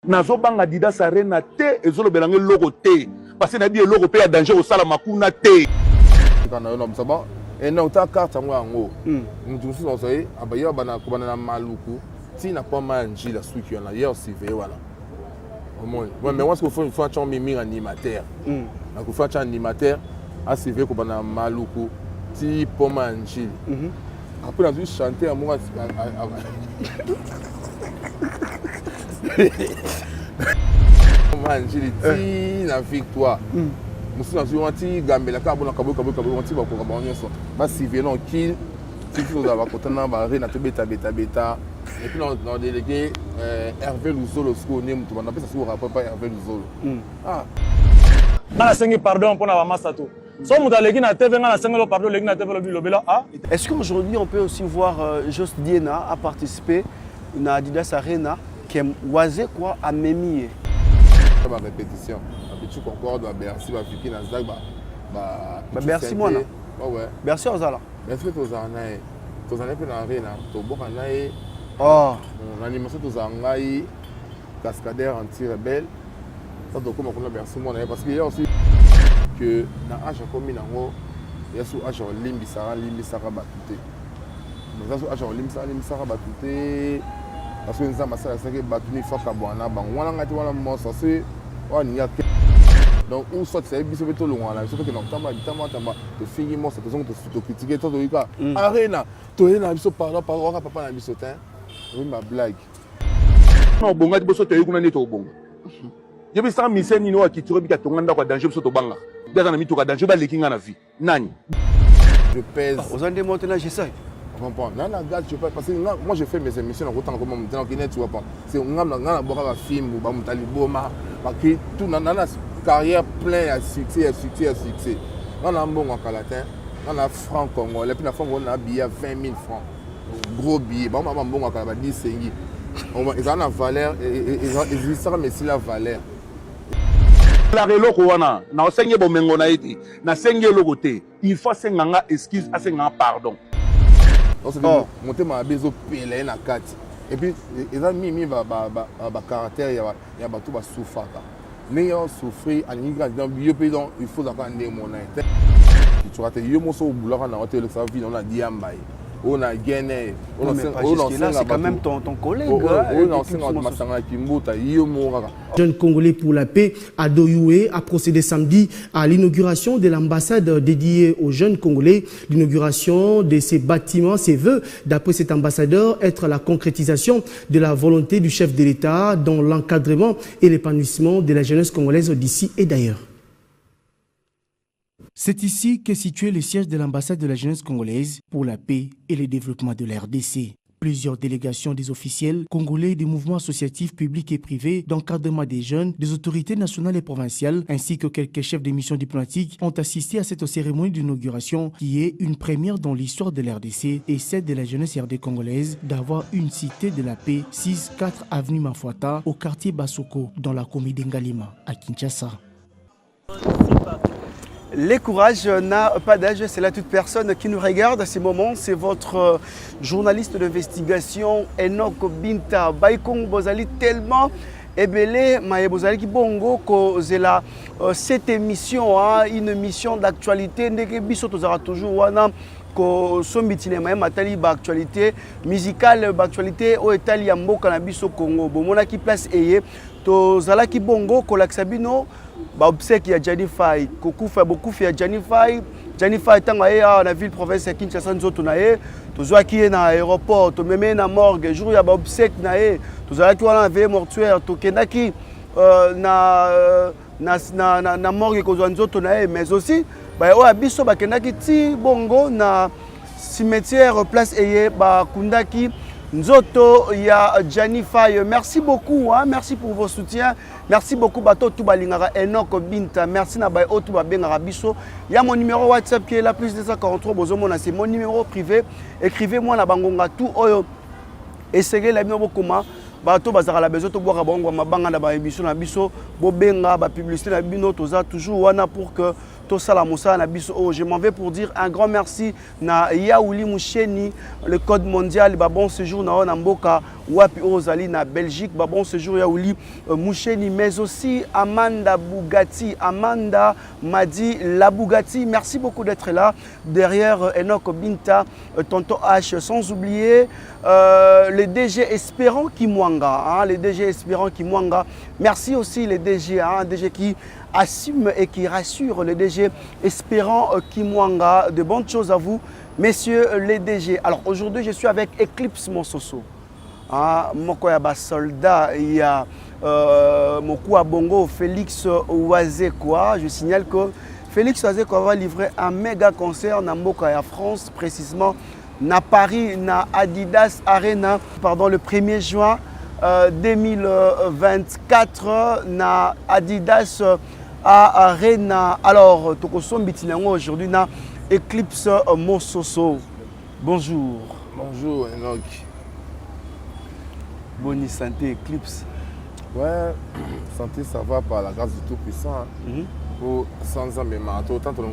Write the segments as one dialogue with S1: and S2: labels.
S1: Nazo banga Adidas Arena te ezolo belange logo te parce que na dit logo pe ya danger au sala makuna te.
S2: Kana yo na msaba et na uta carte ngo mutu so so abaya bana ko bana na maluku ti na pas manger la suki na hier CV voilà. Au moins ouais mais moi ce qu'il faut un mimi animateur. Na ko fa animateur a CV ko bana maluku ti pas manger. Après on a dû chanter à moi manger ti na victoire. Nous avons dit Gambela Cabo Cabo Anti Bako Cabonioso. Bah si viennent qui si nous avons content bah rien à beta et puis on délégué Hervé Luzolo ce qu'on aime tout on appelle ça sur rapport pas Hervé Luzolo. Ah.
S3: Na sengi pardon pour na massa tout. So mutaleki na TV na sengi lo pardon leki na TV lo bilobela ah.
S4: Est-ce qu'aujourd'hui on peut aussi voir Just Diena a participé na Adidas Arena qui est oisé quoi à Memie.
S2: La répétition. Tu concordes à Bercy, à Fiki, à Zag,
S4: Bercy, moi, non?
S2: Ouais.
S4: Bercy, aux ala.
S2: Bercy, aux années. Aux années, puis dans l'arène, au bord,
S4: oh.
S2: L'animation, aux années, cascadeur anti-rebelle. Ça, donc, comme on a Bercy, moi, parce qu'il y a aussi que dans l'âge comme il y a sous l'âge Limbi Sarah Batouté. Donc, ça, sous l'âge Limbi Sarah Batouté. Parce que nous avons ça, c'est que Batouté, il faut qu'à boire. On a un monstre, c'est. Donc, où soit c'est bien tout le monde là, surtout que non, tamba, te finir moi, c'est besoin de critiquer tout le cas. Arena, tu es na biso papa na biso tin. Oui ma blague.
S1: Non bonga di boso te yukuna ni to bonga. Yebi sa mise ni no akitiro bika tonganda kwa danger biso to banga. Daza na mitu ka danger ba lekinga na vie. Nani?
S2: Je pèse.
S4: Aux années maintenant j'essaie.
S2: Comprends. Là la gars, je parce que moi je fais mes émissions en autant comme maintenant qui n'est tu vois pas. C'est on a boka film ou ba mutali boma, parce que tout nana carrière plein à succès. On a un bon en calatin, on a franc congolais, puis la fois on a billet 20 000 francs. Gros billet, on a un bon en calatin 10 cingi. Ils ont la valeur, ils savent mais c'est la valeur.
S1: La reloko wana, na osenge bomengo na iti, na senge logote, il faut senganga excuse, à senganga pardon.
S2: Donc monter ma bezo pelé na kati. Et puis ils ont mis ba caractère ya ba tout ba souffrir. Mais on souffrir en immigrant bio pays donc il faut encore amener mon aide. Tu vois yo mo so boulot na hôtel ça vie on a diambaye. On a gagné.
S4: C'est quand même ton collègue.
S5: Jeune Congolais pour la paix, Ado Youé, a procédé samedi à l'inauguration de l'ambassade dédiée aux jeunes Congolais. L'inauguration de ces bâtiments, ses vœux, d'après cet ambassadeur, être la concrétisation de la volonté du chef de l'État dans l'encadrement et l'épanouissement de la jeunesse congolaise d'ici et d'ailleurs. C'est ici qu'est situé le siège de l'ambassade de la jeunesse congolaise pour la paix et le développement de la RDC. Plusieurs délégations des officiels congolais des mouvements associatifs publics et privés d'encadrement des jeunes, des autorités nationales et provinciales, ainsi que quelques chefs de missions diplomatiques ont assisté à cette cérémonie d'inauguration qui est une première dans l'histoire de la RDC et celle de la jeunesse RD congolaise d'avoir une cité de la paix 6-4 avenue Mafuata au quartier Basoko dans la commune d'Ngalima à Kinshasa.
S4: Les courages n'a pas d'âge, c'est là toute personne qui nous regarde à ces moments. C'est votre journaliste d'investigation Enoch Binta Baikong Bozali tellement ébélé, mais Bozali qui bongo c'est là cette émission, une émission d'actualité. Ndeke biso tozara toujours wana ko sombitine ma matali ba actualité musicale ba actualité o etali ya mboka na biso Congo. Bomona ki place eye tozala ki bongo ko laksabino ba obsèque ya Janify kokufa bokufa ya Janify tanga ya na ville province ya Kinshasa nzoto na ye tozwa ki na aéroport to meme na morgue jour ya ba obsèque na ye tozala ki wana na veille mortuaire to kendaki na morgue kozwa nzoto na ye mais aussi ba o abiso ba kendaki ti bongo na cimetière place eye ba kundaki nzoto ya Janify. Merci beaucoup, merci pour vos soutiens. Merci beaucoup bato tout balingara Enoch Binta. Merci na bay otu ba bengara biso. Il y a mon numéro WhatsApp qui est là plus 243 bozomona c'est mon numéro privé. Écrivez-moi na bangonga tout oyo. Essayez la bino bokoma bato bazara la besoin to boka bango mabanga na ba émission na biso bo benga ba publicité na bino toza toujours wana pour que Tosala Moussa Nabiso. Oh, je m'en vais pour dire un grand merci na Yaouli Moucheni, le code mondial, bon séjour na Mboka, Wapi Ozali na Belgique, bon séjour Yaouli Moucheni, mais aussi Amanda Bougatti, Amanda Madi La Bougatti. Merci beaucoup d'être là. Derrière Enoch Binta, Tonton H, sans oublier les DG Espérant Kimwanga, hein, les DG Espérant Kimwanga. Merci aussi les DG, hein, DG qui assume et qui rassure, les DG Espérant Kimwanga. De bonnes choses à vous, messieurs les DG. Alors aujourd'hui, je suis avec Eclipse Monsoso. Ah, moko ya ba soldat, il y a Mokoua Bongo, Félix Ouazekwa. Je signale que Félix Ouazekwa va livrer un méga concert dans Mboka ya France, précisément na Paris, na Adidas Arena, pardon, le 1er juin 2024, na Adidas Arena. Alors, Tokosom Bitinango aujourd'hui na Eclipse Monsoso. Bonjour.
S2: Bonjour Enoch.
S4: Bonne santé, Eclipse.
S2: Ouais, santé ça va par la grâce du Tout-Puissant. Pour sans amènement, autant que il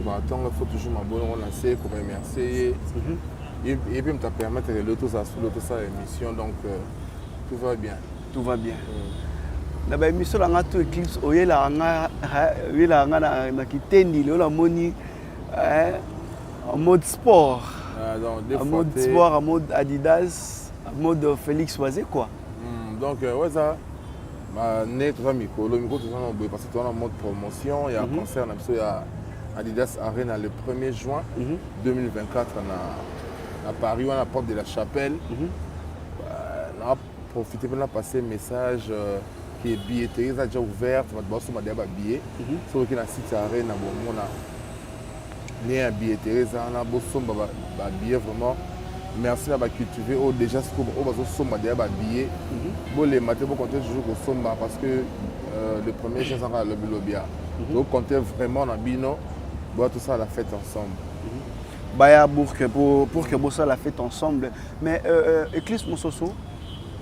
S2: faut toujours ma bonne relancer, pour remercier. Et puis me permettre de l'auto ça émission, donc tout va bien.
S4: Tout va bien. La émission la tout Eclipse, oyela na kitendi la moni en mode sport. En mode sport, en mode Adidas, en mode Félix Oisé quoi.
S2: Donc ouais ça né tout ça micro tout ça parce que tu es en mode promotion, il y a un concert il y a Adidas Arena le 1er juin 2024 à Paris à la porte de la Chapelle. On a profité pour passer un message qui est billetterie déjà ouverte, on va sur ma billet sur le site Arena bon on a né à billetterie ça on a besoin billet vraiment. Merci à cultiver au déjà ce qu'on va sommer des billets. Bon les matins pour compter toujours au somba parce que le premier jour ça va le bilobia. Donc compter vraiment dans bino, boire tout ça à la fête ensemble.
S4: Baya pour que boire ça la fête ensemble. Mais Eclipse Monsoso,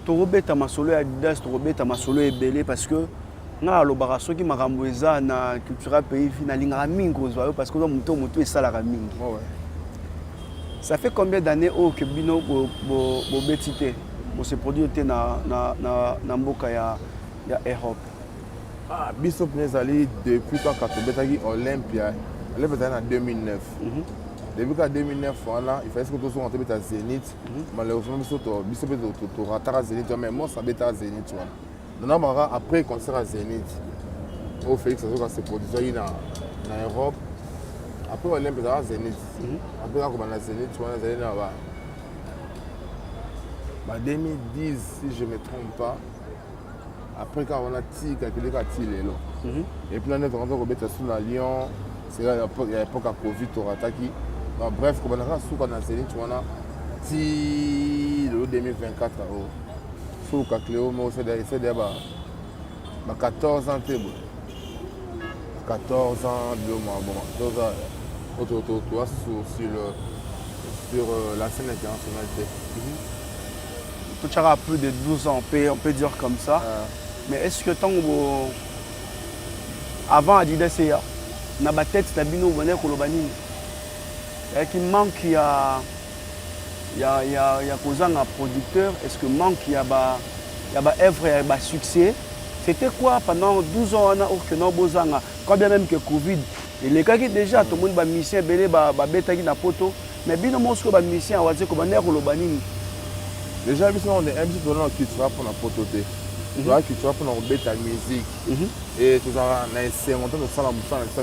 S4: tu rebeta ma solo Adidas, tu rebeta ma solo Ebele parce que na lo baraso qui maramboeza na culture pays finalinga mingo parce que moto et ça la mingi. Ça fait combien d'années que Bino Bobetité se produit dans Mboka ya Europe?
S2: Ah, Bissop Nezali depuis quand tu Olympia, Olympia en 2009. Depuis qu'en 2009, il fallait que tu sois rentré à Zénith. Malheureusement, Bissop tu ratas à Zénith, mais moi ça bête à Zénith. Après concert à Zénith, au Félix se produit en Europe. Après, on a à Zénith. Après, on a Zénith, on a Zénith là-bas. 2010, si je ne me trompe pas. Après, quand on a calculé qu'à Tilé. Et puis, on est rentré à Lyon. C'est là, il y a l'époque à Covid, on a attaqué. Bref, comme on a Zénith, on a Tilé 2024. Sous le Cacléo, c'est d'abord 14 ans. 14 ans, 2 mois. Bon, sur la scène internationale.
S4: Tu as plus de 12 ans, on peut dire comme ça. Mais est-ce que tant avant Adidas, il y a une tête de Bino Bonet Kolobani. Il manque, il y a un producteur. Est-ce que manque, il y a une œuvre, il y a un succès? C'était quoi pendant 12 ans quand bien même que Covid, les gars qui déjà tout le monde mission belé bêtagi na poto mais bino mosco ba mission waze ko baner ko lobanini
S2: déjà on est un petit peu dans culture pour la pototé tu vois culture pour la bêta musique et tout ça na essayer on entend ça la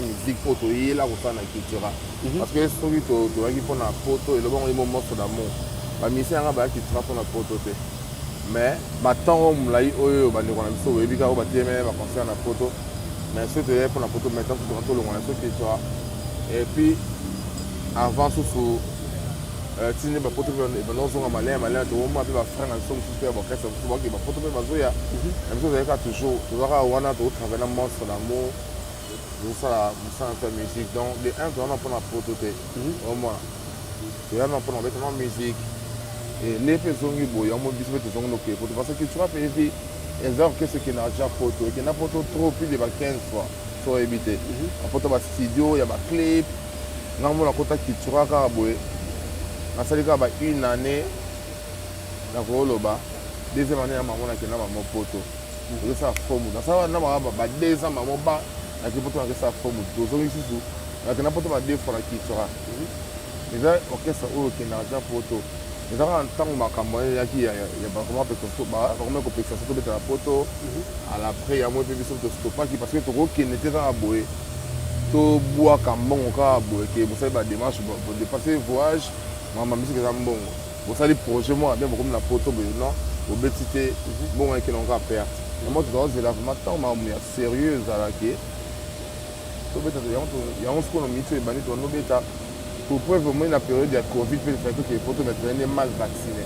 S2: musique poto et là on ça na culture parce que celui to qui pour la poto et le bon moment sur l'amour ba mission nga ba culture pour la pototé mais maintenant on l'a eu au bande on a mis au biga au bâtiment va concerne la photo mais c'est de pour la photo maintenant tout le monde qui soit et puis avant sous tine ba photo ba non so malin to mo ba frère na so super ba kessa so ba ki ba photo ba zo ya même so ka toujours tu vas wana to travailler dans monstre l'amour ça la musique donc les un on pour la photo au moins et là on pour la musique et les personnes qui boyent, on dit que c'est un ok parce que tu vas payer les heures que ce qui n'a déjà photo et qui n'a photo trop plus de 15 fois. so éviter apota ba studio ya ba clip ngamona kota kitura ka boye nasalika ba une année na koloba deuxième année na maman na kena maman poto et ça forme na ça na ba 2 ans maman ba na kipoto na ça forme dozo isusu na kena poto ba 2 fois na kitura déjà orchestre o kena ja poto déjà en tant que makambo ya ki ya ba comment peut que ba comment que peut ça to la poto à l'après ya moi pe biso to stop pas parce que to ko kena te za boye to bois kambongo ka boye ke vous savez ba démarche pour dépasser voyage maman musique za mbongo vous savez projet moi bien comme la poto non au betité bon avec l'on va perdre moi tu dois la maintenant mais sérieuse à la qui to beta ya on se connaît mito e bani to no beta pour preuve moi la période de Covid fait que les photos maintenant mal vacciné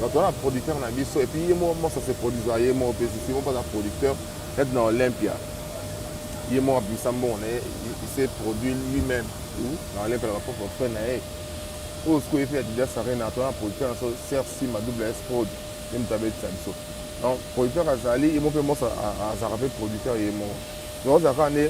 S2: donc on a producteur na biso et puis moi ça se produisait moi c'est moi pas un producteur être dans Olympia il est mort puissant bon il s'est produit lui-même dans Olympia la propre frère na au ce qu'il fait déjà ça rien à toi producteur sur CRC ma double S prod même tabet ça donc producteur azali il m'a fait moi à zarapé producteur et moi donc ça quand est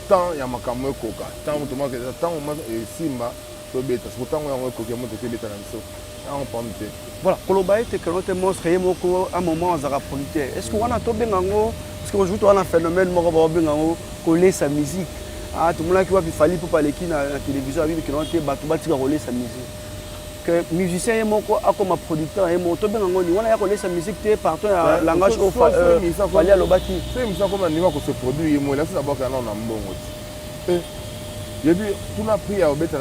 S2: tant ya makamwe koka tant mutuma que tant on simba to beta so tant on koka mo te beta na biso on pompe
S4: voilà koloba ete que notre monstre ye moko à moment azara producteur est-ce que wana to bengango parce que aujourd'hui on a un phénomène moko ba bengango coller sa musique ah tout le monde qui va fallait pour parler qui na télévision avec que non te batu bati ka coller sa musique que musicien ye moko a comme producteur ye moko to bengango ni wana ya coller sa musique te partout na langage au fallait alobaki
S2: c'est ça comme niveau que se produit moi là c'est d'abord quand on a mbongo et puis tout a pris à obeta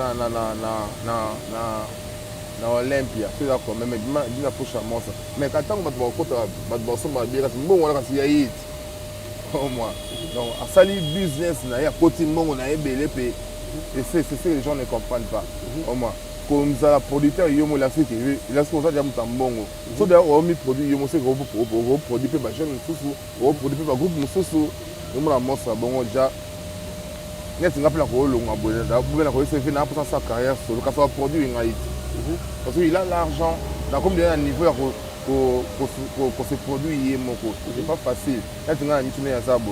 S2: na Olympia c'est là quand même dina pusha mosa mais quand on va kota ba bosso ba bien mbongo là kasi ya hit au moins donc à sali business na ya côté mbongo na ebele pe et c'est ce que les gens ne comprennent pas au moins comme ça producteur yomo la fait il a ce qu'on ça déjà mbongo so d'ailleurs on mis produit yomo c'est gros produit pe ba jeune susu gros produit pe ba groupe mususu yomo la mosa bongo déjà net ngapela ko longa boye da bubela ko se fait na pour sa carrière solo ka soit produit en Haïti parce qu'il a l'argent dans comme un niveau pour se produire moko c'est pas facile net nga ni tuna ya zabo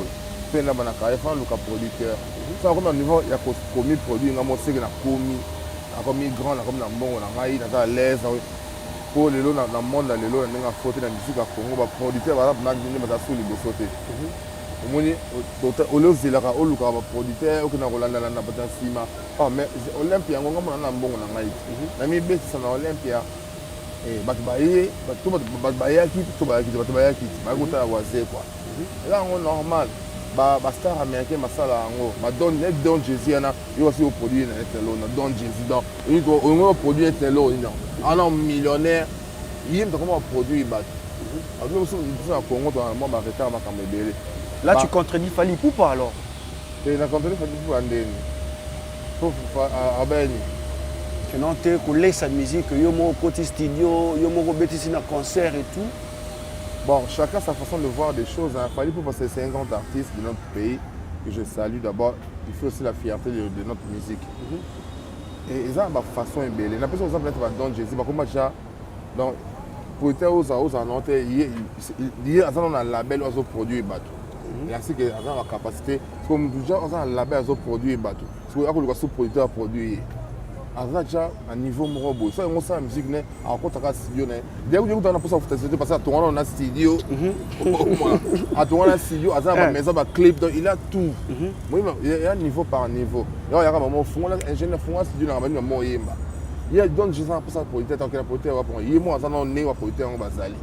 S2: pe na bana carrière fa le producteur ça comme un niveau ya ko commis produit nga mo seke na komi comme grand na comme na mbongo na ngai na ta l'aise pour le lo na monde le lo na nga faute na musique à Congo ba producteur ba na ni ba sa suli bo sauter omoni olozela ka oluka ba producteur okina kolanda na bata sima oh mais Olympia ngo ngomona na mbongo na ngai na mi besi na Olympia batu bayaki ba kota waze quoi là on normal ba star américain masala ngo ba don Jay-Z na yo aussi au produit na etelo na don Jay-Z donc il doit on produit etelo non alors millionnaire il me comment produire ba alors nous au Congo moi ba retard ma kamebele.
S4: Là, tu contredis Fally Ipupa alors.
S2: Tu as contredit Fally Ipupa pour Abeni.
S4: Tu n'as pas collé sa musique, il y a mon côté studio, il y a mon côté concert et tout.
S2: Bon, chacun sa façon de voir des choses. Fally Ipupa, c'est un grand artiste de notre pays que je salue d'abord. Il faut aussi la fierté de notre musique. Et ça, ma façon est belle. La personne qui va dans Jay-Z, comme ça, donc pour être aux annonces, il y a un label aux produits et bateaux. Il y a aussi la capacité, comme déjà on a un label aux produits et bateaux. Parce que le sous-producteur produit. Déjà à niveau morobo, ça on sait la musique né, à côté de la studio né. Dès que on a pour ça parce que toi on a studio, à toi on a studio, à ça ma maison va clip, donc il a tout. Oui, il y a niveau par niveau. Là il y a un moment fond là, ingénieur fond là studio là, on va dire yemba. Il y a donc je sens pour ça producteur tant que la producteur va prendre. Yemo ça on né va producteur on va zali.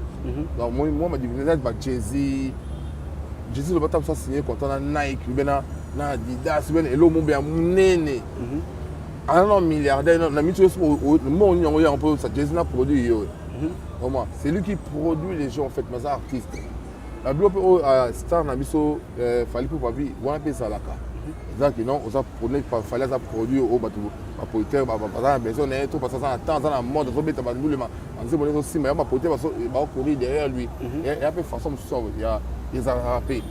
S2: Donc moi m'a dit vous êtes ba Jay-Z. Jay-Z le batam ça signé quand on a Nike, bena na Adidas, bena elo mon bien nene. Un milliardaire, on a mis tout ça au monde, on a un peu ça, Jay-Z n'a produit. C'est lui qui produit les gens en fait, mais artiste. La bloc star n'a mis ça, Fally Ipupa vie, on a payé ça là. C'est-à-dire que non, on a produit, fallait ça produire au bateau, à producteur, à besoin on est tout parce que ça attend, ça la mode, ça met pas de boule, on sait bon aussi, mais on a producteur parce que va courir derrière lui. Il y a peu façon de ça, il y a des rappés.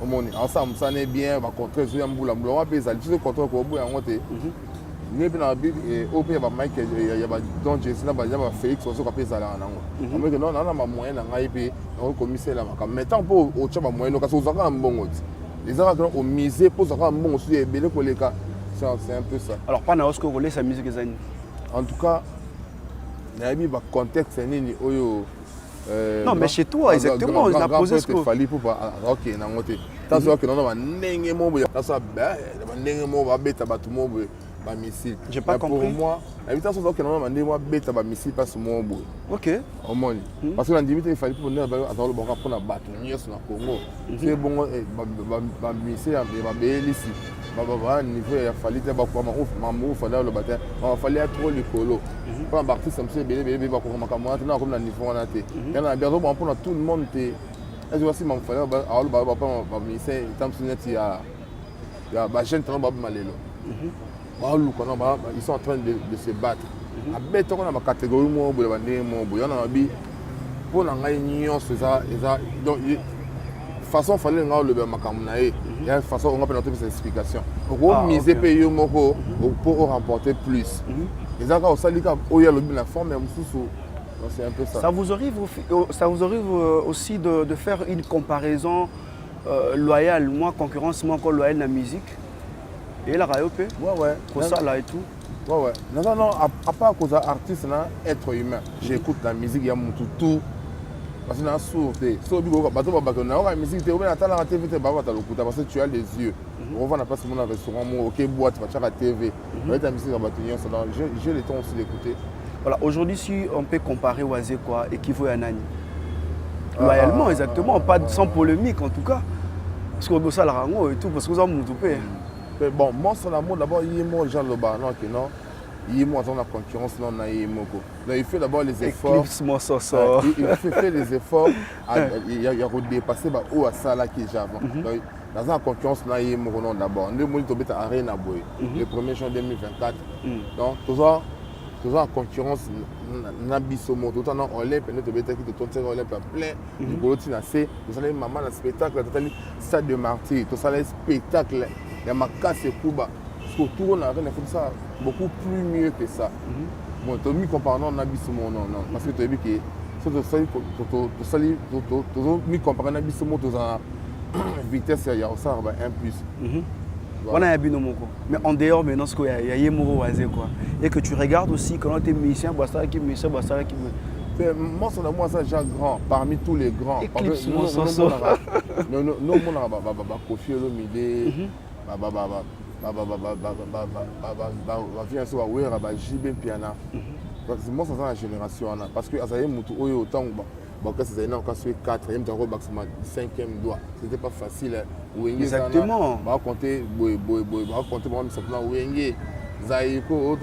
S2: Au monde, ensemble ça n'est bien, va contrer sur un boule, on va payer ça, tu sais contrôle au bout et on monte. Ni bien au pays ba Mike il y a ba Don Jay-Z là ba ya ba Félix aussi capé ça là non mais non on a ma moyen na ngai pe on commissaire là mais tant pour au tchaba moyen parce que on a un bon Les gens au musée pour savoir bon aussi et belé pour les cas. C'est un peu ça.
S4: Alors pas na osko relais sa musique ezani.
S2: En tout cas, il y a un contexte nini oyo.
S4: Non mais chez toi exactement, on a posé ce que
S2: fallait pour OK na ngote. Tant soit que non na ndenge mo boya. Tant soit ba ndenge mo ba beta ba tout mo boya. Missile.
S4: J'ai pas compris.
S2: Pour moi, l'invitation c'est que normalement moi bête ba missile passe mon boy.
S4: OK.
S2: Au moins. Parce que l'individu il fallait pour venir attendre le bon pour na battre nier sur Congo. C'est bon ba missile ba belisi. Ba niveau il fallait ba quoi ma fallait le battre. Il fallait trop le colo. Pour un artiste comme ça belé ba ko makamwa na comme na niveau on a été. Il y en a bien pour tout le monde té. Est-ce que si mon fallait ba ba missile tant que il y a ba jeune temps ba malelo. Ils sont en train de se battre. On a ma catégorie, donc façon fallait le il y a une façon on peut noter ces explications. Pour miser pour remporter plus. Les gens au salika il y a la forme c'est un peu ça.
S4: Ça vous arrive aussi de faire une comparaison loyale, moi concurrence moi encore loyale dans la musique. Et la radio peut.
S2: Ouais.
S4: Pour ça là et tout.
S2: Ouais. Non. À part cause artiste, être humain. J'écoute la musique, il y a mon tout. Parce que sourd. La musique, tu es à la TV, parce que tu as les yeux. On va passer mon restaurant, ok, boîte, tu as la TV. La musique, j'ai le temps aussi d'écouter.
S4: Voilà, aujourd'hui, si on peut comparer Oazé quoi, et Kivo et Nani. Loyalement, exactement, pas sans polémique en tout cas. Parce qu'on doit ça la rango et tout, parce que vous avez tout payé.
S2: Bon, moi, sur l'amour, d'abord, il y a moi, Jean Loba, non, il y a moi, dans la concurrence, non, il fait d'abord les efforts. Il fait les efforts, il y a redépassé où à ça là qui est avant. Dans la concurrence, il y a moi, d'abord. Nous, nous sommes à Arena Boy, le 1er juin 2024. Donc, toujours en concurrence, Nabisomo, tout en Olympe, nous sommes qui te tournent Olympe plein. Nous allons maman le spectacle, stade de martyr, tout ça, le spectacle. Il y a ma casse et Kuba. Parce que tout le monde a fait ça beaucoup plus mieux que ça. Bon, tu as mis comparant Nabisomo, non. Parce que tu as vu que tu as mis comparant Nabisomo, tu as vitesse, il y a ça, un plus.
S4: On a un binôme. Mais en dehors, maintenant, il y a Yemoro Wazé. Et que tu regardes aussi quand tu es musicien, moi, c'est
S2: ça, Jacques Grand, parmi tous les grands.
S4: Eclipse,
S2: nous, moi, c'est la génération. Parce que autant c'est 5e doigt. C'était pas facile.
S4: Exactement.
S2: On va compter, Zaïko,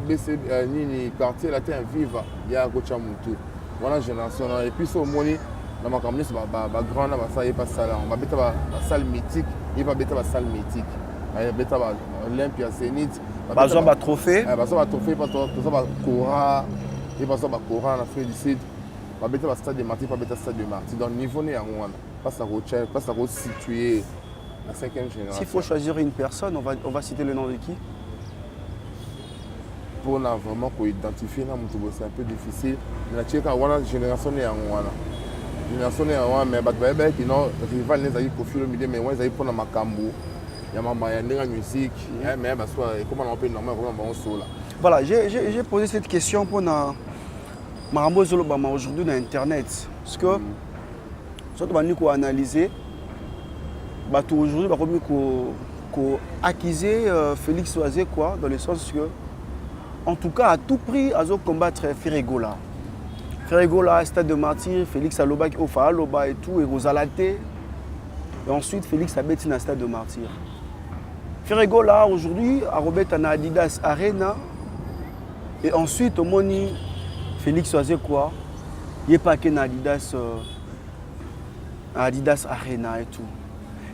S2: BC, Nini, quartier, la terre vive, il y a Gochamutu. Voilà la génération. Et puis, ce moment, dans ma campagne, c'est grand, ça n'est pas ça. On va mettre la salle mythique, il va mettre la salle mythique. Il va mettre l'Olympia Zénith.
S4: Il va trophée.
S2: Il va trophée, il va Cora, il va Cora en Afrique du Sud. Il va mettre le stade de Martyr, il va mettre le stade de Martyr. Donc, niveau n'est pas ça situé la 5e génération.
S4: S'il faut choisir une personne, on va citer le nom de qui?
S2: Pour vraiment identifier, c'est un peu difficile. Mais la génération est en génération est en mais qui non rival les aïe pour le milieu mais ouais ils pour la makambo. Il y a ma musique, mais comment on peut normalement on là.
S4: Voilà, j'ai posé cette question pour Marambo Zolobama aujourd'hui dans internet parce que surtout on va analyser aujourd'hui qu'on accuser Félix Oazé quoi dans le sens que en tout cas à tout prix à combattre Ferregola. Ferregola, stade de martyr, Félix Aloba qui offre Aloba et tout, et Rosalate. Et ensuite Félix Abeti dans le stade de martyr. Ferregola aujourd'hui à Robert à Adidas Arena. Et ensuite au Moni Félix Oazé quoi. Il n'est pas que Adidas Arena et tout.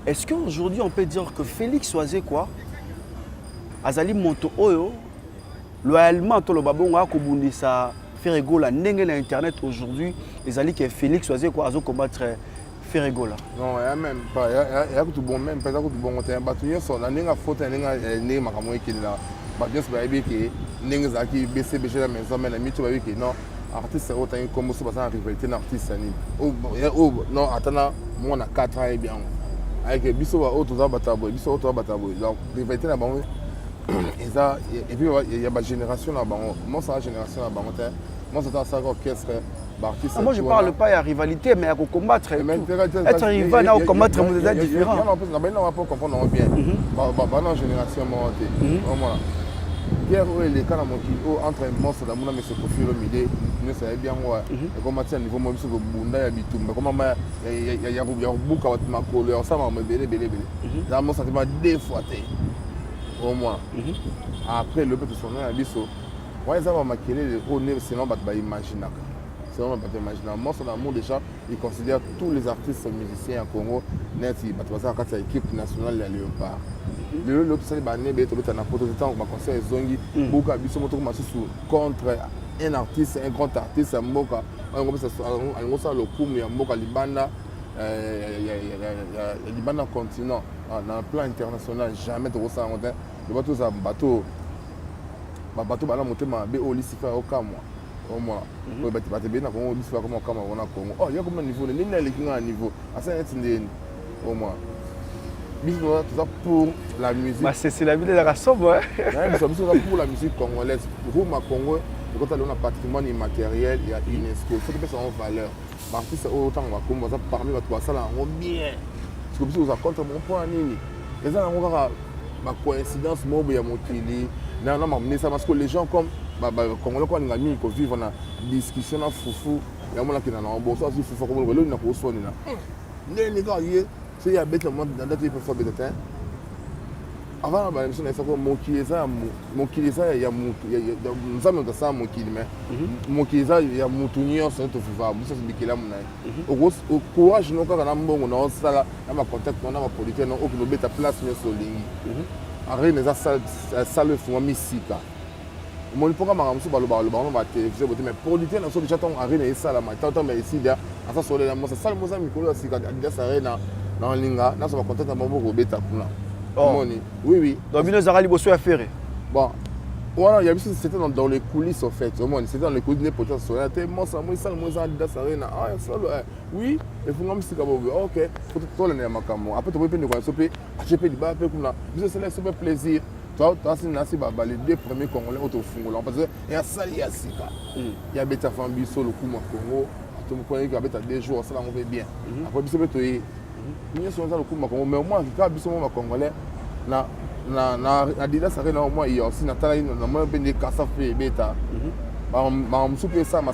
S4: Est-ce qu'aujourd'hui on peut dire que Félix Oazé quoi Azali Monto Oyo loyalement tout le babon a kobundisa Ferregola ndenge na internet aujourd'hui les alliés que Félix Oazé quoi azo combattre Ferregola.
S2: Non, il y a même pas il y a tout bon même pas tout bon on battu sur la ndenge faute ndenge makamo ekela ba bien ba ebiki ndenge zaki BCBG la maison mais la mito ba biki non artiste autant comme ça en rivalité d'artiste ni oh non attends moi on a 4 ans et bien avec biso ba auto za batabo biso auto batabo donc rivalité na bango eza et puis il y a ma génération na bango moi ça génération na bango moi ça ça orchestre
S4: moi je parle pas de rivalité mais à combattre être rival à combattre c'est différent
S2: on va pas comprendre bien bah génération monté voilà guerre les cas entre monstre d'amour mais ce profil au milieu ne savait bien moi et comment tiens niveau moi biso bunda ya bitumba comment ya buka wat makolo ya sama me belé là mon sentiment deux fois au moins après le peuple son nom ya biso ouais ça va maquiller au nez sinon ba imaginer sinon ba imaginer monstre d'amour déjà il considère tous les artistes musiciens en Congo net ba ça quand c'est équipe nationale ya Léopard le tout ça ba né be to na poto temps ba conseil zongi buka biso moto ma sous contre un artiste, un grand artiste, un mboka, on ça le coup, il y a mboka Libana, Libana continent, dans le plan international, jamais de ça, le bateau ça bateau bala monter ma bé au lycée faire au cas moi, au moins, le bateau bien on lycée faire comme au Congo, on a Congo, oh il y a comme un niveau, les lignes qui ont un niveau, à ça au moins. Tout ça pour la musique.
S4: C'est la vie de la rassemble, hein.
S2: Pour la musique congolaise, pour ma Congo. Quand on a un patrimoine immatériel, il y a UNESCO. Il faut que ça ait une valeur. L'artiste, autant on va parler de ça, là, on bien. Parce que vous avez contre mon point, les gens ont ma coïncidence, moi, il y a mon kili. Non, ça parce que les gens comme Congolais, quand on a mis, ils vivent en discussion, foufou. Il y a des gens qui ont bon sens, foufou, comme on a pour soi. Les gars, il y a des gens qui ont des gens qui ont avant la émission, il y a mon qui il y a nous sommes dans ça mon qui mais il y a mon tunio c'est tout vivre ça c'est bikela mon au courage nous quand on a bon on a ça là ma contact on a ma producteur non au que ta place mais solingi après les ça le font misika mon programme a reçu balo on va téléviser mais producteur non déjà ton arena et ça là mais tant mais ici là ça sur les ça le mo ça mikolo sika ça arena dans linga na ça va contact mon beau beta kuna. Oh. Oui.
S4: Donc, il a liboso à faire.
S2: Bon, voilà, il y a c'était dans les coulisses en fait. C'était dans les coulisses des potes. Moi, ça, oui, il faut que je ok, faut tout le monde. Après, tu peux prendre le sope, j'ai payé du bas, c'est super plaisir. Toi, c'est les deux premiers Congolais au Fongola. Parce qu'il y a ça, il y a Sika. Il y a Beta Fambiso, le Kouma Congo. Tu me connais qu'il y a 2 jours, ça, on fait bien. Après, tu peux te mais au moins quand biso mo congolais na Adidas arena au moins il y a aussi na tala na mo bende kasa fe beta ba msupe sama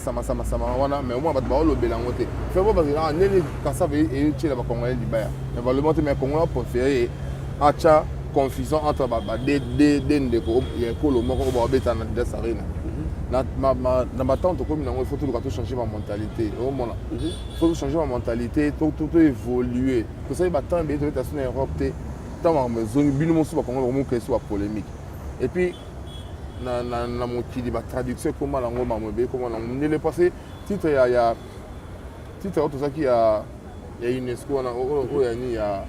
S2: wana mais au moins ba lo belango te fait bon parce que neli kasa ve et tchela ba congolais di baya mais ba le monter mais congolais préféré acha confusion entre ba de ko ya ko lo moko ba beta na Adidas arena na tante comme il faut tout changer ma mentalité au moins il faut changer ma mentalité tout évoluer que ça il va tant bien être en Europe tant ma zone bino so ba Congo mo que soit polémique et puis na mon qui dit traduction comment la ngoma mo be comment on est passé titre il y a titre tout ça qui a UNESCO na o ya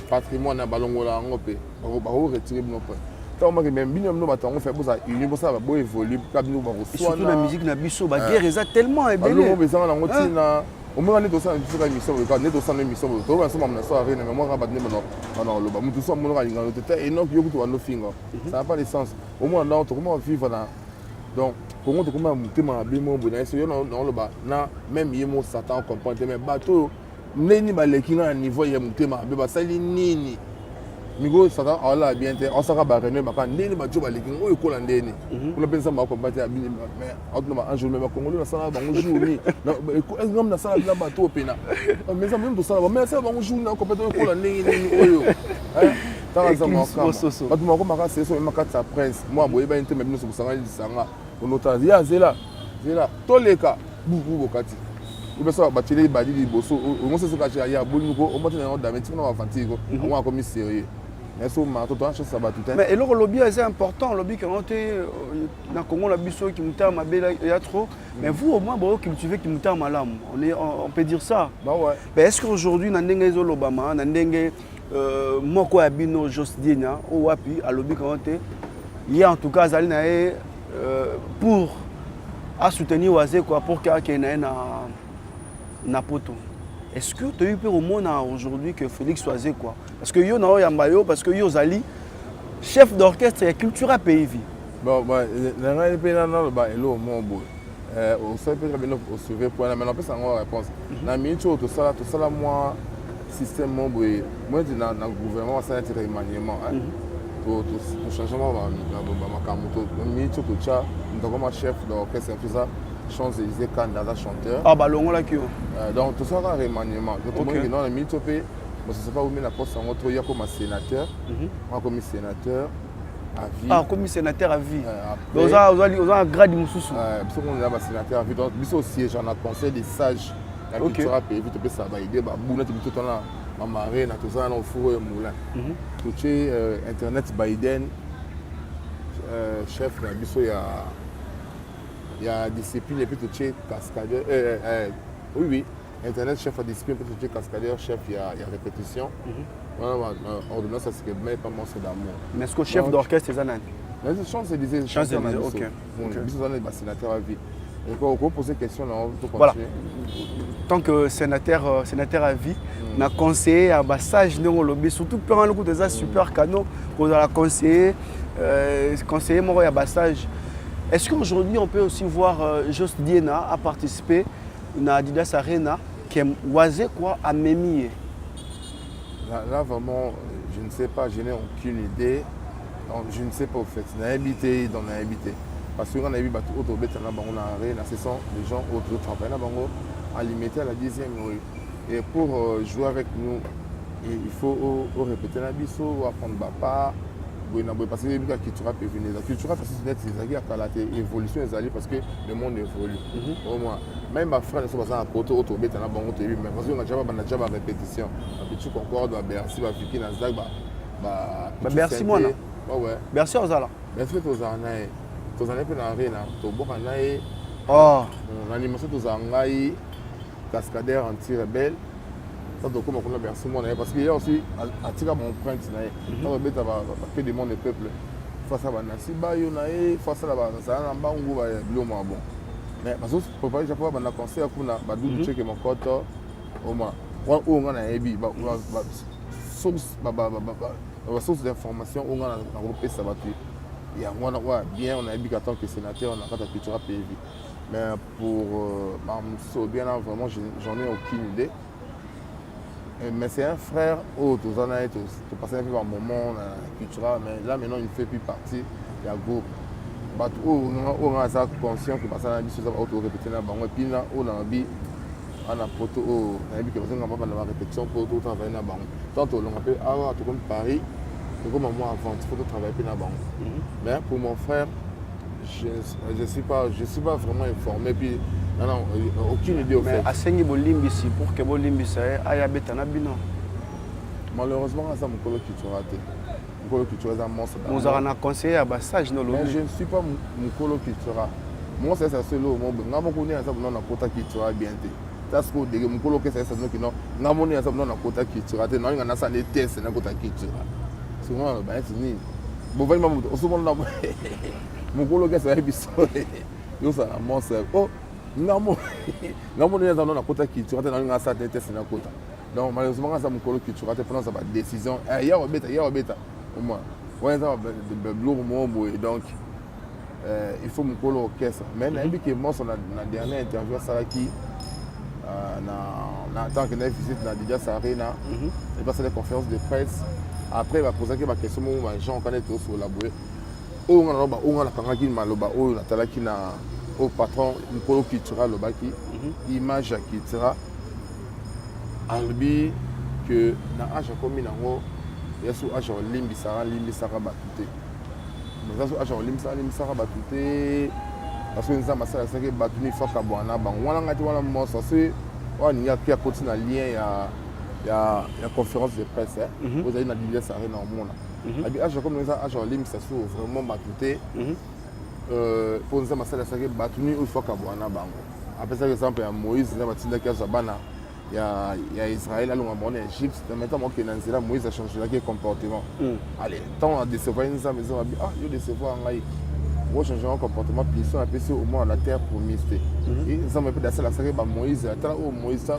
S2: patrimoine na balongola ngope ba retirer nos points. Même bien nous on fait ça une ça va évoluer comme nous
S4: surtout la musique na biso ba guerre ça tellement est belle
S2: au moins on est dans ça une émission on est dans ça une émission to ba so mamna so arena mais moi ba ne non le ba mutu so mon ngalo tete et non yo kutu no fingo ça n'a pas de sens au moins non to comment vivre là donc comment to comment mutema bimo bona so yo non le ba na même yemo satan comprendre mais bateau neni ba lekina niveau ya mutema be ba sali nini Migo ça va là bien on sera barrené ma kan ndeni ba joba lekin o ekola ndeni on pensa ma combattre mais autrement un jour même congolais ça va bon jour ni ngam na ça la bateau pena mais ça même tout ça mais ça va bon jour na combattre ekola ndeni oyo ta za ma ka ba tu ma ko maka c'est so ma ka sa prince moi boye ba inte même nous sanga lisanga on otaz ya zela toleka bubu bokati il faut que tu aies des bosses. On sait ce qu'il y a beaucoup. On va te donner un damage. On va faire on va comme sérieux.
S4: Mais le lobby est important. Le lobby qui est dans le Congo, la biso qui moutarde ma belle, il y a trop. Mais vous au moins, vous cultivez qui moutarde ma lame. On peut dire ça.
S2: Bah ouais.
S4: Mais est-ce qu'aujourd'hui, dans le Obama, dans le moi quoi abino Josdina ou wapi à lobby il y a en tout cas Zalina pour soutenir Oazé quoi pour qu'il y ait na poto. Est-ce que tu as eu peur au monde aujourd'hui que Félix Oisé quoi? Parce que yo na Yambayo, parce que yo Zali, chef d'orchestre et culture PIV.
S2: Bon, la réalité est là, au monde. Au sein de au sauver pour la mais on peut s'en réponse. Na minute tout ça moi système moi dans le gouvernement ça a été remaniement pour changement ma kamuto minute tout ça donc comme chef d'orchestre tout ça Champs-Élysées candidat chanteur.
S4: Ah bah longo là qui
S2: donc tout ça un remaniement. Donc moi qui dans la minute pe moi je sais pas où mais la poste en autre hier comme sénateur. Moi comme sénateur à vie.
S4: Ah, comme sénateur à vie. Vous avez un grade de Moussoussou.
S2: Parce qu'on a un sénateur à vie. Donc, nous aussi, j'en ai conseil des sages. La culture a payé, vite, ça va aider. Bouna, tu tout là, ma marraine, tout ça, on fout un moulin. Tout ce Internet, Biden, chef, il y a discipline, et puis tout ce cascadeur. Oui, Internet, chef à discipline, puis tout ce cascadeur, chef, il y a répétition. Ordonnance, ça c'est mais pas monstre d'amour.
S4: Mais est-ce que chef d'orchestre c'est Zanan?
S2: Mais je chance disait
S4: ok.
S2: Bon, sénateur à vie. Et quand on pose des questions là, on peut
S4: voilà.
S2: continuer.
S4: Tant que sénateur à vie, on a conseillé à Bassage non lobby surtout pendant le coup des super canaux qu'on a conseillé moi à Bassage. Est-ce qu'aujourd'hui on peut aussi voir Just Diena a participé à Adidas Arena qui est oisé quoi à Mémie?
S2: Là, vraiment, je ne sais pas, je n'ai aucune idée. Donc, je ne sais pas au fait. On a habité, on a habité. Parce qu'on a vu autre bête, on a arrêté, ce sont des gens autour de travail, à limiter à la 10e rue. Et pour jouer avec nous, il faut répéter la biseau, apprendre papa. Parce que la culture peut venir. La culture c'est une évolution parce que le monde évolue. Au moins, même ma frère ne sont pas à côté autour de la banque, mais parce qu'on a déjà une répétition. Tu concordes à Bercy, à Fiki, à Zag,
S4: Bercy, moi là.
S2: Ouais.
S4: Bercy aux Ala.
S2: Bercy aux Ala. Aux Ala, puis l'arena. Au Bokanaï.
S4: Oh.
S2: L'animation aux Ala, cascadeur anti-rebelle. Ça doit comment on a Bercy moi parce qu'il y a aussi à tirer mon empreinte là on va que des monde peuple face à Banasi Bayo nae face à la ça na bango ba bilo mo bon mais parce que pour pas japo ba na conseil ko na ba du check mon compte au moins on a ebi ba source source d'information on a regroupé ça va il y a moi bien on a ebi en tant que sénateur on a pas de culture PV mais pour bien vraiment j'en ai aucune idée. Mais c'est un frère autre, tu passes un peu par moment culturel, mais là maintenant il ne fait plus partie de la groupe. On a ça conscient que passer la vie sur ça va répéter là et puis là on a vie on a poto on a vu que personne n'a pas la répétition pour tout travailler là bas. Tant on appelle ah tout comme Paris, tout comme moi avant, il faut travailler puis là bas. Mais pour mon frère, je suis pas vraiment informé puis non, aucune idée au fait.
S4: Mais à Sengi Bolimbisi, pour que Bolimbisi aille à Betanabino.
S2: Malheureusement, ça mon colo culturel. Mon colo culturel est un monstre.
S4: Nous avons conseillé à Bassage dans le
S2: mais je ne suis pas mon colo culturel. Moi, c'est ça seul au monde. Nous avons connu ça dans la quota culturelle bien. C'est ce que mon colo que c'est ça nous qui non. Nous avons connu ça dans la quota culturelle. Nous avons ça les tests dans la quota culturelle. Souvent, c'est ni. Bon, vraiment, souvent mon colo que c'est un bisou. Yo ça un monstre. Oh. Non, on a quota culturelle, on a ça des tests dans la quota. Donc malheureusement, ça mon colo culturel, pendant ça va décision. Il y a au moins. Ouais, ça va de donc il faut mon colo orchestre. Mais il y a moi sur la dernière interview ça qui en tant que visite dans Adidas Arena, il passe des conférences de presse. Après il va poser la question moi les gens connaissent tous sur la bouée. On a la kanga qui maloba on a tala qui na au patron du polo culturel le baki image culturelle albi que na age comme nango ya su age limbi sara batute mais ça su age limbi sara batute parce que nous avons ça c'est que batuni foka bwana bang wala ngati wala mo ça c'est on y a qui a continué lien ya conférence de presse vous avez na Adidas Arena au monde abi age comme nous age limbi ça su vraiment batute pour nous amassala ça que batuni il faut kabwana bango après ça exemple ya Moïse na batinda kia zabana ya Israël alonga mona Égypte maintenant moi que nanzela Moïse a changé le comportement allez tant à décevoir une ça maison abi ah yo décevoir ngai on change un comportement puis ils sont appelés au moins la terre promise et ça me peut d'asser la série Moïse attends Moïse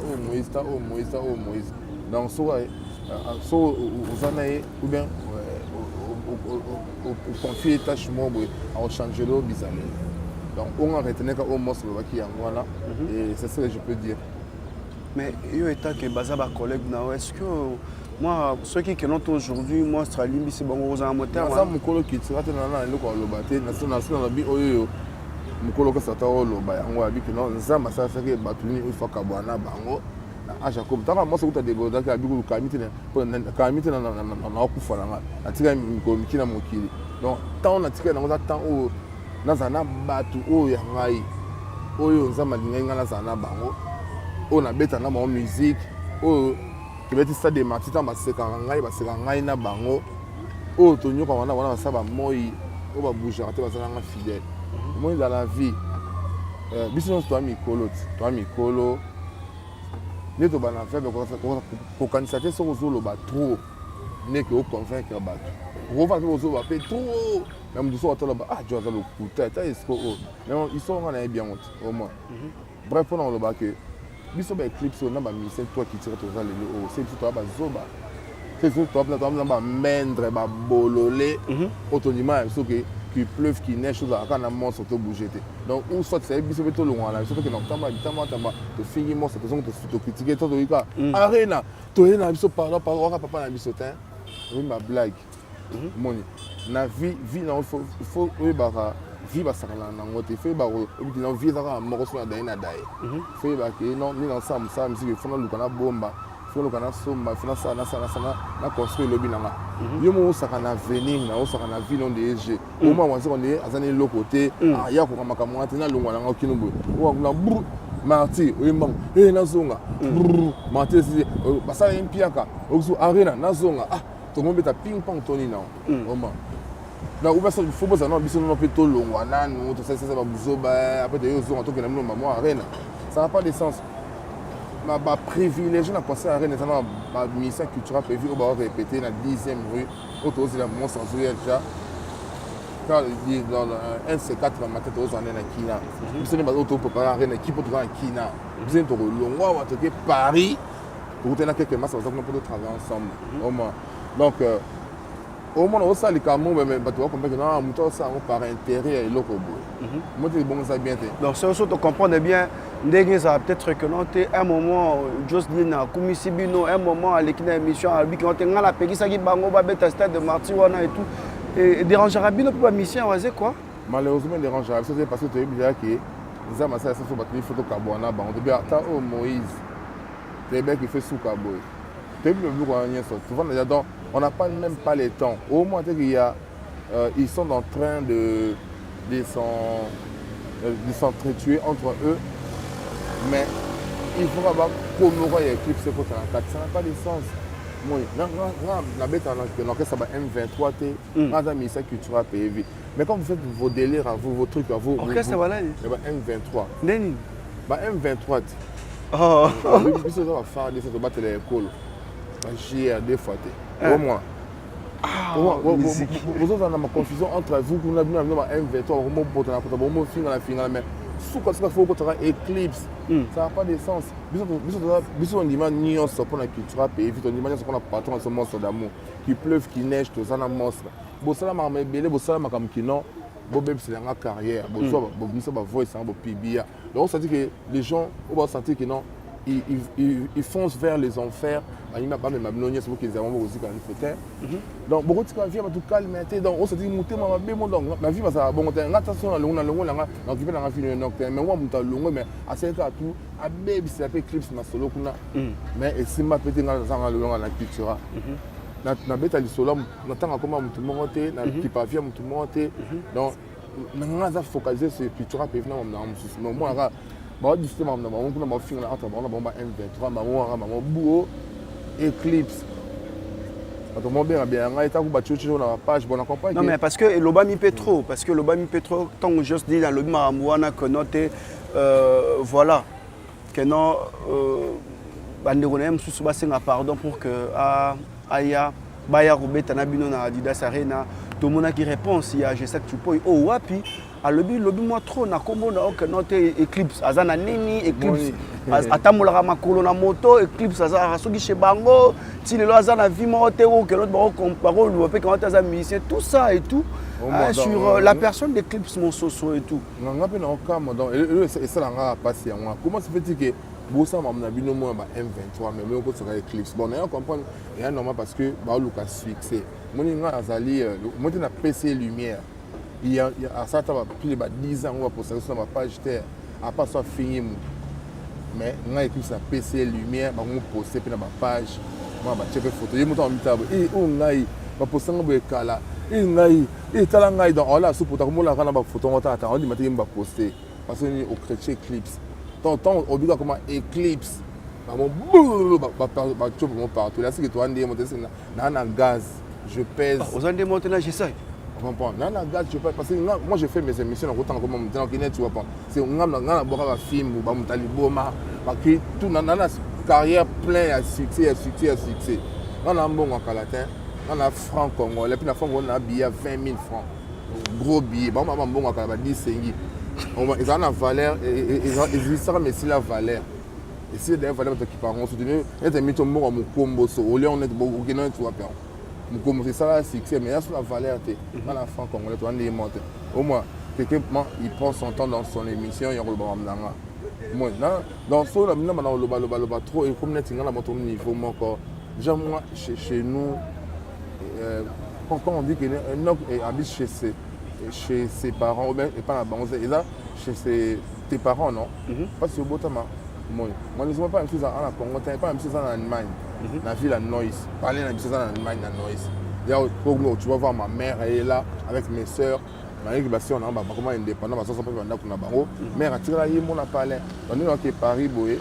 S2: donc soit aux années ou bien au confier tâche moi à changer l'eau bizarre donc on a retenu qu'au moins sur le qui en voilà et c'est ça que je peux dire.
S4: Mais il y a que Baza ba collègue na est-ce que moi ceux qui connaissent aujourd'hui moi Australie c'est bon aux amateurs
S2: ça mon colo qui sera na le ko lo baté national bi oyo mon colo ko sata o lo ba yango abi que non ça ma ça que batuni il faut ka bwana bango na Jacob taka moi c'est de goda ka bi ko kamiti na ku fala nga atika ko mikina mokili donc tant na tika na tant o na zana batu o ya ngai oyo nzama linga na zana bango on a bêta na musique oh tu veux dire ça des matins dans baseka ngai na bango oh to nyoka wana ça ba moi on va bouger te ba zanga fidèle moi dans la vie biso toi mikolo ne to bana faire ko candidater sur zolo ba trop ne que au convaincre ba on va zo ba pe trop même du soir to ba ah Dieu ça le coup tête est-ce que non ils sont on a bien au moins bref on le ba que biso ba eclipse na ba mission toi qui tire tous les o c'est toi ba zoba c'est toi ba mendre ba bololé autonoma so que qui pleuve qui neige chose à quand na monstre to bouger donc ou soit c'est biso beto loin là surtout que non tamba to fingi monstre to critiquer to ika arena to na biso par papa na biso tin oui ma blague moni na vie na il faut oui ba vie ba sakala na ngote fait ba obi na vie za moko so na dai na dai fait ba ke non ni na sam musique fona lukana bomba fona lukana somba fona ça na construire lobi na nga yo mo sakana venir na o sakana vie non de EG au moins on est azani lo côté ya ko kamaka mwate na longwa na kinubu o na bru marti o mbang na zonga marti si basala impiaka oku arena na zonga to ngombe ta ping pong toni na o ma na ou personne faut pas non biso non peut to longwa na nous tout ça ba buzoba après de yo zonga to que na maman arena ça n'a pas de sens ma privilégié na passer arena ça na ba mission culturelle prévu au ba répéter na 10e rue autour de la mon sans déjà quand il dans un C4 ma tête aux années na Kina biso ne ba auto préparer arena qui peut trouver en Kina biso to longwa wa to que Paris pour tenir quelques masses on peut travailler ensemble au moins donc au moins on sait les camons mais tu vois comme que non muto ça on par intérêt et loko moi tu bon ça bien
S4: donc ça tu comprends bien ndenge ça peut-être que non un moment Jocelyne a commis Sibino un moment à l'équipe d'émission à lui quand on a la pegisa qui bango ba beta stade de Martiwana et tout et dérangera bien pour la mission c'est quoi
S2: malheureusement dérangera c'est parce que tu es bien que ça m'a ça faut battre photo carbona ba on devait attendre au Moïse c'est bien qui fait sous carbone tu es le bureau souvent donc on n'a pas même pas les temps. Au moins qu'il y a, ils sont en train de s'entretuer entre eux, mais il faut avoir comme on voit l'éclipse c'est contre la 4, ça n'a pas de sens. Moi, la bête en orchestre ça va M23 dans la mission culturelle PV. Mais quand vous faites vos délires à vous, vos trucs à vous,
S4: orchestre voilà
S2: M23.
S4: Neni.
S2: M23.
S4: Oh.
S2: Puis ça va faire des choses battre l'école. J'ai des fois. Au moins. Vous avez une confusion entre vous, vous avez un M23, vous avez finale, mais sous quoi il faut que tu éclipse. Ça n'a pas de sens. On demande ni on se prend la culture, puis on demande ce qu'on a patron de ce monstre d'amour. Qui pleuve, qui neige, tout ça, un monstre. Bon, ça m'a embellé, bon, ça m'a comme qui non. Bon, c'est la carrière. Bon, ça va voir, ça va pibia. Donc, ça dit que les gens vont sentir que non. Ils foncent vers les enfers. Il m'a pas même abonné sur qu'ils ont aussi quand il fait. Donc beaucoup de vie va tout calmer. Donc on se dit monter ma bé mon donc ma vie va ça bon attention à longue là donc il va dans finir nocturne mais moi monter longue mais à ce cas tout à baby c'est un peu clips na solo kuna mais et si ma petite dans la culture na beta li solo na tanga comment mutu monter na qui pas vient mutu monter donc na za focaliser sur culture peut venir na musu moi bah justement on a fini entre on a M23 maman buo éclipse autrement bien état ku batchu sur la page bon accompagne
S4: non mais parce que l'obami pétro parce que l'obami pétro tant que juste dit dans le maramouana connoté voilà que non banderonem sous pardon pour que aya baya robeta na bino na Adidas Arena tout le monde a qui réponse. Il y a je sais que tu peux. Oh wapi. À lobby moi trop na combo na ok note Eclipse. Azana nini Eclipse. Atamola makolo na moto Eclipse azana soki chez bango. Si le azana vie mote ou que l'autre baro comparo ou peut quand azana musicien tout ça et tout. Sur la personne d'Eclipse mon soso et tout.
S2: On a bien encore donc et ça l'a passé moi. Comment se fait-il que Bossa m'a bino moi M23 mais on sur Eclipse. Bon on comprend et normal parce que ba Lucas fixé. Mon nga azali moi na PC lumière. Il y a ça va plus de 10 ans on va poster sur ma page terre à pas ça fini mais on a écrit ça PC lumière ba on poster puis na ma page moi ba checker photo il monte en mitabo et on ngai ba poster ngo be kala et ngai et tala ngai dans là sous pour ta mo la kana ba photo on ta on dit matin ba poster parce que au chrétien Eclipse tant obliga comme Eclipse ba mon ba chop mon partout là c'est que toi on dit monter na gaz je pèse
S4: aux en démonter là j'essaie.
S2: Non, je peux parce que moi je fais mes émissions autant comme maintenant tu vois pas. C'est on a film ou Taliboma parce que tout dans la carrière plein à succès. On a un bon en calatin, on a franc congolais puis la fois on a billet 20 000 francs. Gros billet, bon en calatin 10 cingi. Ils ont la valeur ils ça mais si la valeur. Et si des valeurs qui paront soutenir, et des mythos mon combo so au lieu on est beaucoup qui non tu vois pas. C'est ça le succès, mais il y a sur la valeur. Dans la fin, Congolais, tu vas les monter. Au moins, quelqu'un il prend son temps dans son émission, il y a le moi, dans ce là, maintenant, on a trop, et comme on a mon niveau, déjà, moi, chez nous, quand on dit qu'un homme habite chez ses parents, et pas la banque, et là, chez tes parents, non? Parce que c'est moi, je ne sais pas si c'est en Congo, pas même si c'est en Allemagne. La ville à Neuss. Parler dans en Allemagne à Neuss. Tu vas voir ma mère, elle est là avec mes soeurs. Ma mère qui est comment indépendant, parce que ça peut être un bango. Mère a tiré la yé, mon a parlé. On est dans Paris, boé.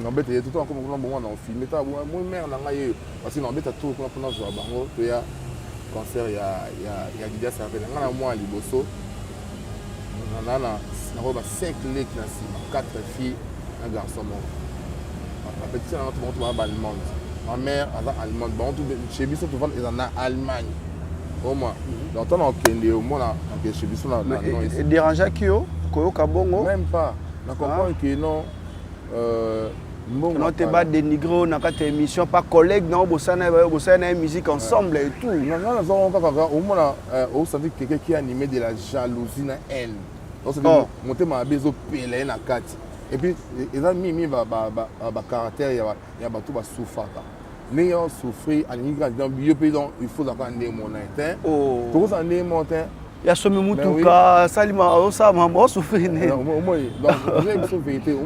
S2: On embête tout le temps comme on a filmé. Moi, mère n'a pas eu. Parce qu'on embête tout le temps pendant ce bango. Il y a concert, il y a Didier Sarvé. On a moi à Liboso. On a 5 lèvres, 4 filles, un garçon. La petite sœur est allemande. Ma mère est allemande. Chez Bisson, tout le monde est en Allemagne. Au moins. Donc, on a Kende, au moins, chez Bisson,
S4: et dérangeant qui est Koyo Kabongo?
S2: Même pas. On comprend que non.
S4: On te bat dénigrer, on a quatre émissions, pas collègues, non, on a une musique ensemble et tout.
S2: Au moins, on savait quelqu'un qui a animé de la jalousie, une haine. Donc, c'est monter ma besoin pelé na carte. Et puis, ils ont mis caractère, il y a tout qui souffre. Mais ils ont souffert, il faut avoir un démonté. Tout ça, un démonté.
S4: Il y a ce même tout cas, ça, il souffrir.
S2: Donc, j'ai une vérité. Il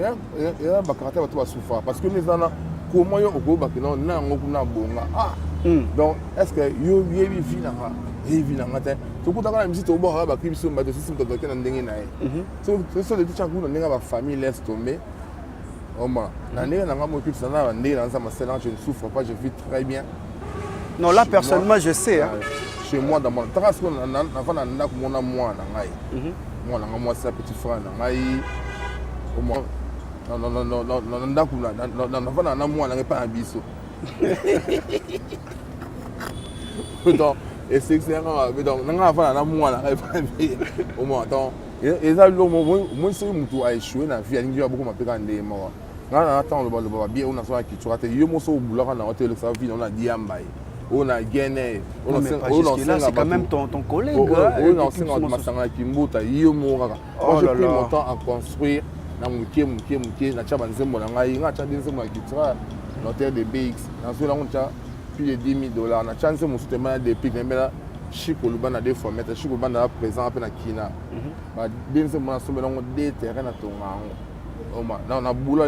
S2: y a un caractère qui souffre. Parce que les gens, comment ils ont donc, est-ce que vous avez vu tout le monde musique au bord de la système c'est ça, les gens famille laisse tomber. Je ne souffre pas, je vis très bien.
S4: Non, là, personnellement, je sais.
S2: Chez moi, dans mon terrasse, moi, c'est un petit frère. Et c'est que c'est un peu donc on a fait un mois là au moins donc et ça moi c'est mutu a échoué na vie ali beaucoup m'appeler quand des morts là attends le bien on a soit qui tu raté yo mo so boulot na hôtel ça vie on a diambaye on a gagné on
S4: a c'est quand même ton collègue
S2: on a c'est notre masanga kimbuta yo mo kaka moi j'ai pris mon temps à construire na muké na chaba nzembo na ngai nga cha nzembo qui sera l'hôtel de BX na so là on cha plus de $10,000. On a chance mon soutien depuis que Chico Luban a des fois mettre Chico Luban a présent à Kina. Bah bien c'est mon assommé dans des terrains à ton on a boulot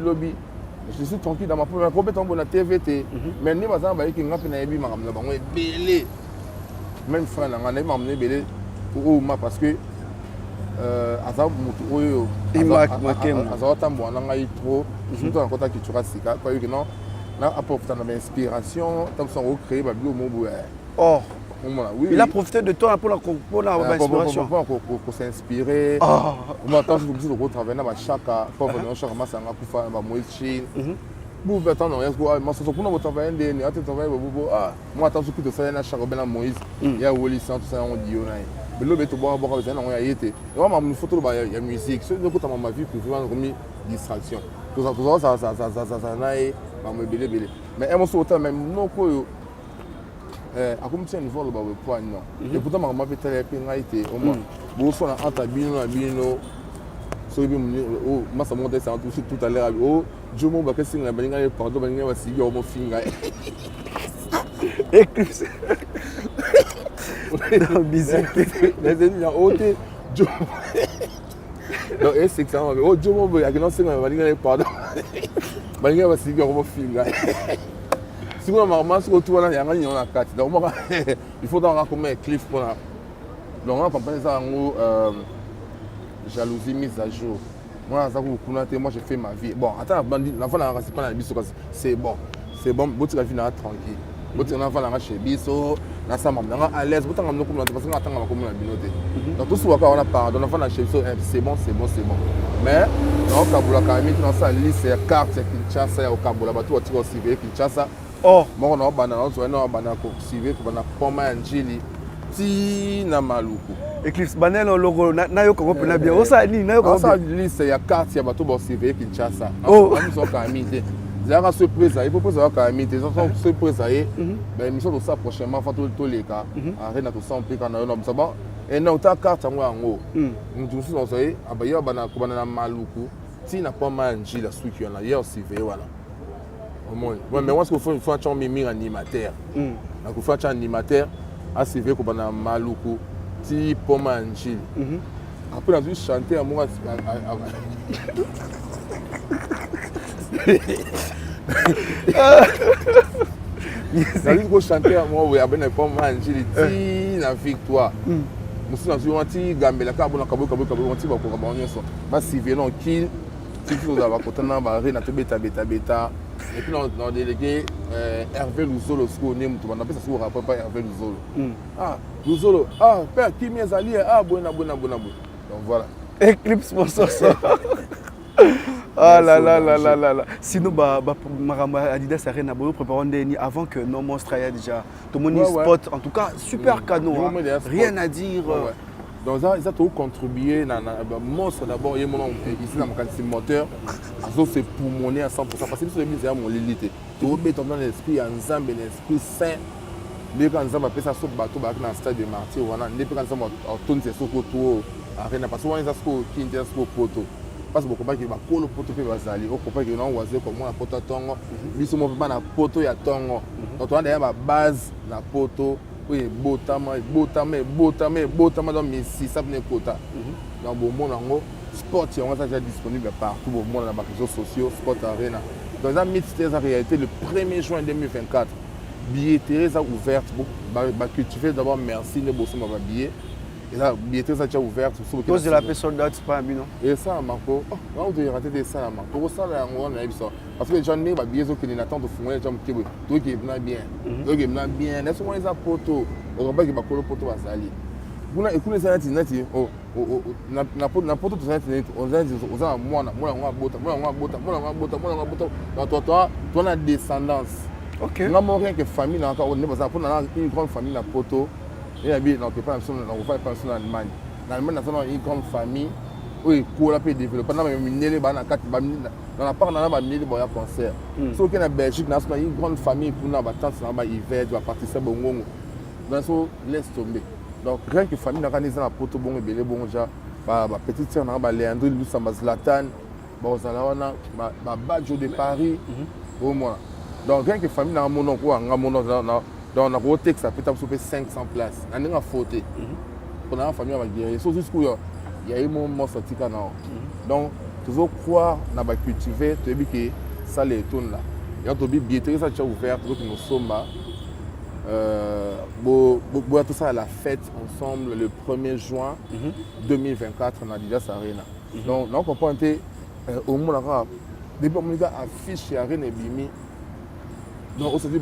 S2: lobby. Je suis tranquille dans ma première compétence pour la TVT. Mais ni bazan ba ki ngapina yebi makamna bango belé. Même frère na ngana m'amener belé pour parce que asa mutu oyo asa tambo na ngai trop surtout en contact culturel sika quoi que non. A profité de l'inspiration, tant que ça a créé ma bio mobile.
S4: Oh, il a profité de toi pour l'inspiration.
S2: Pour s'inspirer. On attend que vous travaillez dans chaque fois que nous chaque masse en Moïse Chine. Vous attendez, moi c'est pour nous travailler des ne travailler moi attends ce que tu fais na Charobena Moïse il y a Woli sans tout ça on dit on a mais le beto boire ça on a été et moi ma photo il y a musique ce que ma vie privée comme distraction tout ça na et me belé mais moi sur autant même non quoi à comme tu niveau le point non et pourtant ma vie télé pinga été au moins bon soit entre bino so bi oh masa monter ça tout à l'heure oh je m'en vais casser la balinga pardon balinga va signer au finga
S4: Eclipse bizarre
S2: les ennemis ont ôté je donc c'est ça oh je m'en vais à non c'est la balinga pardon balinga va signer au finga si vous maman se retrouve là il y a rien à quatre donc il faut donc comme Eclipse pour là donc on comprend ça en jalousie mise à jour. Moi, j'ai fait ma vie. Bon, attends, l'enfant n'a pas la biso. C'est bon. C'est bon. Vous la vie tranquille. Vous l'enfant n'a chez biso. La femme à l'aise. Vous t'en parce qu'on attend comme la binoté. Donc tout ce qu'on a parlé, l'enfant n'a chez biso. C'est bon, c'est bon, c'est bon. Mais dans le Kaboula, quand même, dans sa liste, c'est carte, c'est Kinshasa, au Kaboula, tout est aussi bien Kinshasa. Oh, moi, on a banana, on a banana, civé, on a poma njili. Ti na maluku.
S4: Eclipse banel logo na yo ko pena bien. Osa ni na yo ko.
S2: Osa liste ya carte ya bato bo CV Kinshasa.
S4: Oh,
S2: ils sont kamité. Zara surprise, il propose à kamité, ils sont surprise aí. Ben émission de ça prochainement fa to leka. Arena to ça on peut quand on a ça bon. Et non ta carte ngo ngo. Nous tous on sait abaya bana ko bana na maluku. Ti na pas manger la suite y en a hier CV voilà. Au moins. Ouais mais moi ce qu'il faut un mimi animateur. Donc il faut un animateur. ACV ko bana maluku ti poma njili après on a chanter à moi David ko chanter à moi oui abena poma njili ti na victoire musu na zuwa ti gambela ka bona kabo ti ba ko ba onyeso ba CV non kill ti ko za ba kotana ba rena to beta et puis on a délégué Hervé Luzolo, ce qu'on aime, on appelle ça sur rapport pas Hervé Luzolo. Ah, Luzolo, ah, père, qui m'est allié, ah, bon. Donc voilà.
S4: Eclipse pour ça. Ah là là. Sinon, Adidas Arena, nous préparons des nids avant que nos monstres aient déjà. Tout le monde spot, en tout cas, super cadeau. Rien à dire.
S2: Donc ça, ils ont contribué à monstre d'abord. Ici, dans mon moteur, c'est pour monnaie à 100%. Parce que c'est mon lilité. Tu remets dans l'esprit, un esprit sain. Dès quand on appelle ça sur le bateau, dans le stade de Martyr, dès quand on tourne sur le poteau, parce que on a qui intéresse le poteau. Parce que beaucoup de gens qui le poteau peut aller. Au compagnie qui ont oisé comme moi la poteau tongo, ils sont pas na poteau ya tongo. Donc on a derrière ma base na poteau. Oui, botama dans mes 6 ça venait quota. Dans le monde en sport, on est déjà disponible partout au monde dans les réseaux sociaux, Sport Arena. Dans la en réalité le 1er juin 2024. Billetterie ouverte, cultiver d'abord merci de bosser ma billet. Et là, billetterie déjà ouverte.
S4: Cause de la personne d'autres, c'est pas un bilan.
S2: Et ça, Marco, on doit rater des ça, Marco. Ça, on a eu ça. Parce que les gens n'ont pas billet qui n'attendent pas de fond, les gens qui tout qui est bien. Tout qui est bien. Laisse-moi les photos. On va pas que le poteau va salir. Vous écoutez ça internet, na poto to internet, on a moi on a descendance. OK. On a moins rien que famille encore, on est pas ça pour une grande famille la poto. Et bien on peut pas on va penser en Allemagne. En Allemagne on a une grande famille. Oui, pour la paix développer dans les bana 4 dans la part dans la mine boya concert. So que na Belgique na une grande famille pour na battre dans ba hiver tu vas participer bongo. Dans so laisse tomber. Donc rien que famille organisée na poto bon ebele bon ja ba petite sœur na ba Leandro Lusamba Zlatan ba ozala wana ba badjo de Paris au moins. Donc rien que famille na monon ko nga monon dans na rotex ça peut être 500 places. Na nga photo. Pour la famille va guérir. So jusqu'où il y a eu mon sorti canard. Donc toujours croire na ba cultiver tu dis que ça les tourne là. Il y a tobi billetterie ça déjà ouvert donc nous sommes tout ça à la fête ensemble le 1er juin 2024 on a déjà Arena. Donc on comprend au moins là depuis on a affiché Arena Bimi. Donc on se dit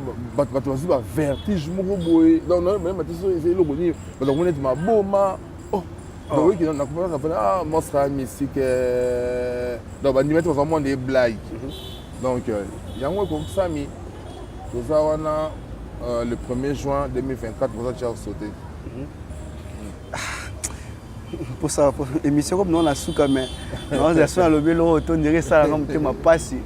S2: bah vertige mon boy. Donc non même c'est le bonheur. Donc on est ma boma. Oh oui qui on a compris ça fait ah monstre musique. Donc on y met vraiment des blagues. Donc, yango Sami, nous avons le 1er juin 2024, vous avez déjà sauté.
S4: Pour ça, pour émission comme nous on a souka mais on a sur le vélo on dirait ça comme thème passé.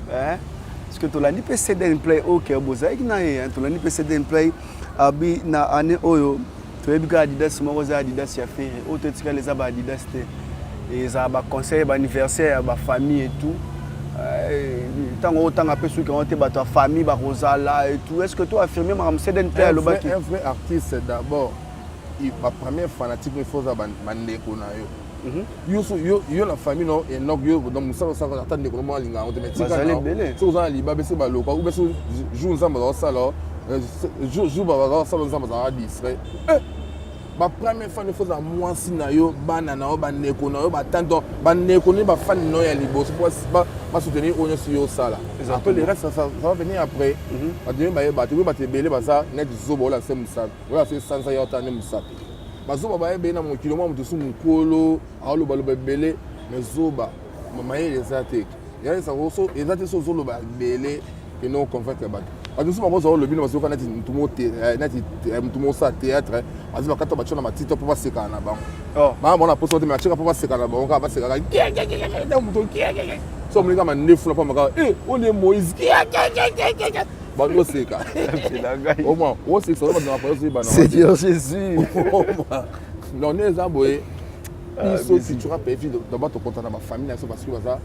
S4: Parce que tu l'as dit peut céder un play OK bozaïk na tu l'as dit peut céder un play abi na année oyo tu es bien Adidas moi aux Adidas ya fait autre tika les aba Adidas et ça ba conseil ba anniversaire ba famille et tout. Tant après ceux qui ont été ta famille ba Rosala et tout. Est-ce que tu as affirmé ma céder un play le baki?
S2: Un vrai artiste d'abord. Ma première fanatique il faut ça bandeko na yo yo la famille no enoch yo dans musala ça attendre ndeko mo linga on te mettre ça so za liba bese ba loka ou bese jour nzamba za sala jour ba za sala nzamba za distrait ma première fan il faut ça moi si na yo bana na bandeko na yo ba tando bandeko ni ba fan no ya liboso pas soutenir on sur yo sala après le reste ça va venir après ba demi ba tu ba te belé ba ça net zobo la c'est musapi voilà c'est sans ya otane musapi ba zoba ba ebe na mokilo mo mutu mukolo alo ba lo belé mais zoba mama ye les attaques ya ça so les attaques so lo ba belé que non convaincre ba parce que moi le bino parce que net tout mo ça théâtre parce que quand tu as ma petite pour pas se kana ba oh ba on a posé mais tu pas pas se kana ba on va pas se kana so mlinga ma nefu na pa maka on est Moïse ba no se ka au moins on se ça va dans la parole ba non
S4: c'est Dieu Jésus
S2: non les aboyé ils si tu rappelles d'abord ton content dans ma famille parce que ça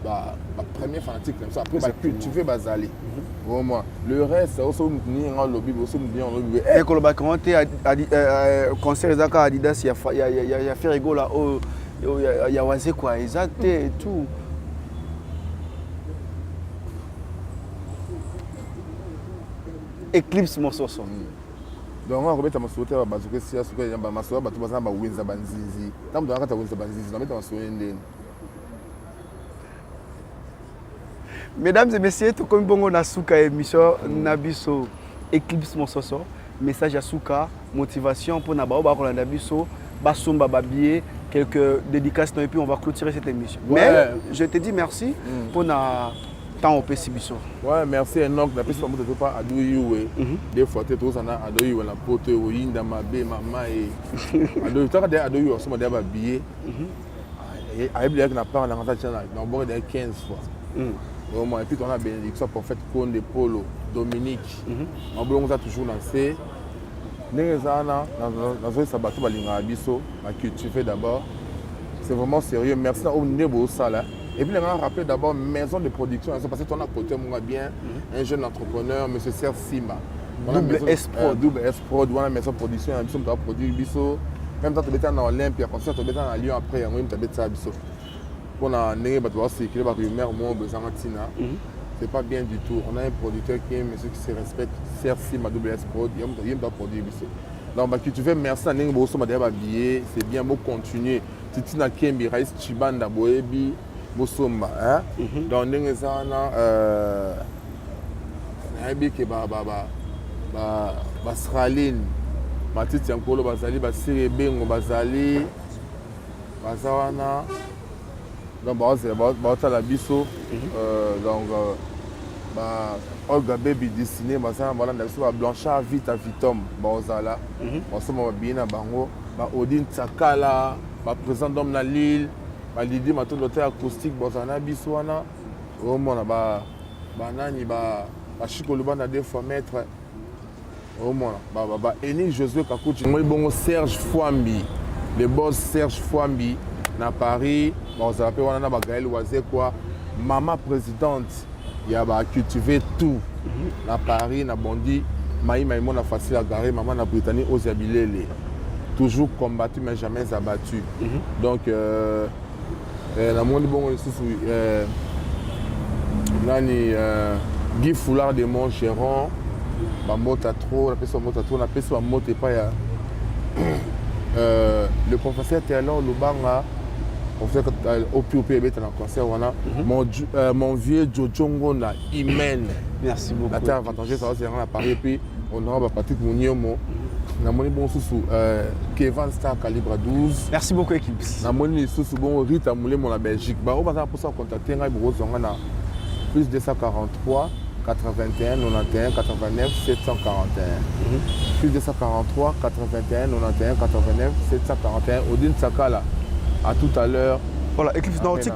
S2: bah premier fanatique comme ça après bah tu veux basaler au moins le reste aussi ni en lobby aussi bien en lobby
S4: et que le bac comment tu conseil d'aka Adidas il y a fait rigolo là il y a wasé quoi exact et tout Eclipse morceau son
S2: donc on remet ma sauter ba bazuke sia suka ya ba maso ba tubaza ba winza banzizi tamu ndo akata winza banzizi na meta maso ndeni.
S4: Mesdames et messieurs, tout comme bongo na souka émission nabiso Eclipse morceau message à souka motivation pour na ba ko na nabiso basomba babier quelques dédicaces et puis on va clôturer cette émission. Ouais. Mais je te dis merci pour na temps au Pessibiso.
S2: Ouais, merci Enoch. La personne ne peut pas adouiller. Des fois, tu es à adouiller la pote, ou inda ma bé, maman et adouiller. Tu as adouiller aussi, on a habillé. Et à Eblia, on a parlé dans la channel, on a borné 15 fois. Et puis on a bénédiction prophète Conde Polo, Dominique. On a toujours lancé. Dans un sabbat, tu fais d'abord. C'est vraiment sérieux. Merci à Onebo Sala. Et puis, on a rappelé d'abord maison de production. Parce que tu as côté bien un jeune entrepreneur, M. Serge Simba.
S4: Double S-Prod.
S2: Double S-Prod, on a maison de production, on a produit Bisso. Même temps, tu es en Olympia, quand tu es en Lyon après, on a fait ça Bisso. On a un élément qui est mère, moi, c'est pas bien du tout. On a un producteur qui est un monsieur qui se respecte, Serge Simba, double S-Prod, il a produit Bisso. Donc, tu fais merci à Nengo, c'est bien, beau continuer. Tu as Kembi, Raïs Chibanda, Boebi. Bosomba dans les zana nabi ke ba Sraline matiti yankolo bazali basire bengo bazali bazawana donc ba la biso donc ba Olga Baby dessiné bazana bala ndaso ba Blanchard Vita Vitom bazala basoma bina bango ba Odine Tsakala ba président d'homme na Lille Lydie matin l'hôtel acoustique bozana biswana au moins ba banani ba chikoluba na 2 fois maître au moins ba Eni Josué Kakuchi moi bon Serge Fouambi le boss Serge Fouambi na Paris bozala pe wana na ba Gaël Wazé quoi maman présidente il a ba cultiver tout na Paris na Bondi Maïmon a facile à garer maman na Britannique aux Abilele toujours combattu mais jamais abattu donc la monde bon nani Guy Foulard de Montgeron ba mota trop la personne mota trop la personne mote pas ya le professeur Théalon Lubanga on fait au POP est en concert wana mon vieux Jojongo na Imen
S4: merci beaucoup
S2: la terre avantageuse ça c'est à Paris puis on aura Patrick Mouniomo na moni bon sous Kevin Star calibre 12
S4: merci beaucoup équipe
S2: na moni sous bon Rita Moulé mon la Belgique ba on va pour ça contacter ngai bo zonga Plus 243 81 91 89 741. Plus 243 81 91 89 741. Odin Sakala. À tout à l'heure.
S4: Voilà, Eclipse Nautique,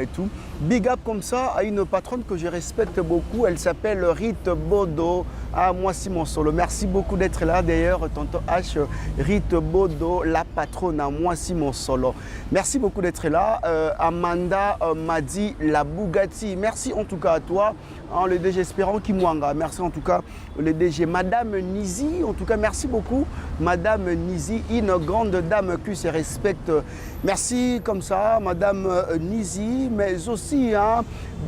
S4: et tout. Big up comme ça à une patronne que je respecte beaucoup. Elle s'appelle Rite Bodo. Ah, moi, Simon Solo. Merci beaucoup d'être là. D'ailleurs, tonton H, Rite Bodo, la patronne à moi, Simon Solo. Merci beaucoup d'être là. Amanda m'a dit la Bugatti. Merci en tout cas à toi. Hein, le DG Espérant Kimwanga. Merci en tout cas, le DG. Madame Nizi, en tout cas, merci beaucoup. Madame Nizi, une grande dame qui se respecte. Merci comme ça, Madame Nizi, mais aussi hein,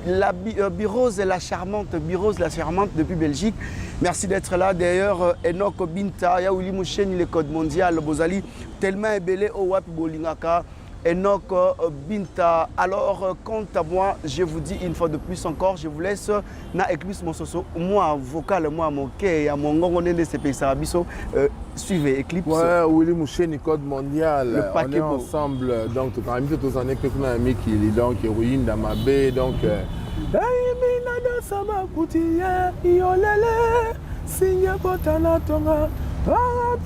S4: la Birose la charmante depuis Belgique. Merci d'être là. D'ailleurs, Enoch Binta, Yaouli Mouchen, le code mondial, Bozali, tellement ébélé au Wap Bolingaka. Enoch Binta. Alors, quant à moi, je vous dis une fois de plus encore, je vous laisse na Eclipse Mososo. Moi, vocal, moi, mon quai, à mon gongoné de CP Sarabiso. Suivez Eclipse.
S2: Ouais, Willy Mouchen, code mondial.
S4: Le
S2: on est ensemble. Donc, quand même, tous les années que nous avons mis qui est donc héroïne dans ma baie. Donc,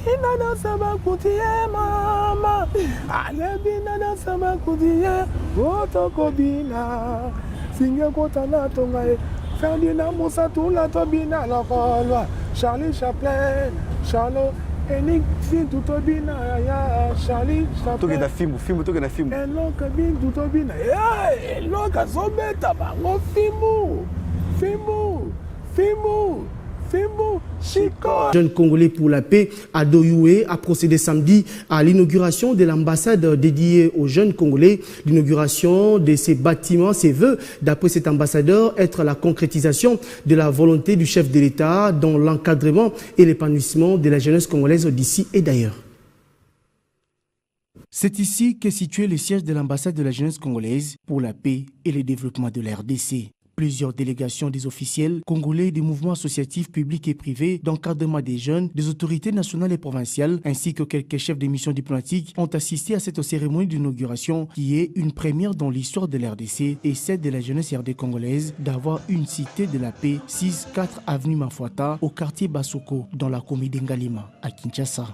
S2: Bina sama kutie mama, ale bina na sama kutie, otoko bina, singe kota na tonga e, Ferdinand Moussa tula to bina la kolwa, Charlie Chaplin, Charlot, Enik fin tuto bina ya, Charlie Chaplin.
S4: Toke da filmu, toke da filmu.
S2: Eloka bin tuto bina, eloka zobeta bango filmu.
S5: Jeune Congolais pour la paix à Doyoué a procédé samedi à l'inauguration de l'ambassade dédiée aux jeunes Congolais. L'inauguration de ces bâtiments, ses vœux, d'après cet ambassadeur, être la concrétisation de la volonté du chef de l'État dans l'encadrement et l'épanouissement de la jeunesse congolaise d'ici et d'ailleurs. C'est ici qu'est situé le siège de l'ambassade de la jeunesse congolaise pour la paix et le développement de la RDC. Plusieurs délégations des officiels congolais des mouvements associatifs publics et privés d'encadrement des jeunes, des autorités nationales et provinciales, ainsi que quelques chefs de missions diplomatiques ont assisté à cette cérémonie d'inauguration qui est une première dans l'histoire de l'RDC et celle de la jeunesse RD congolaise d'avoir une cité de la paix 6-4 avenue Mafuata au quartier Basoko dans la commune d'Ngalima à Kinshasa.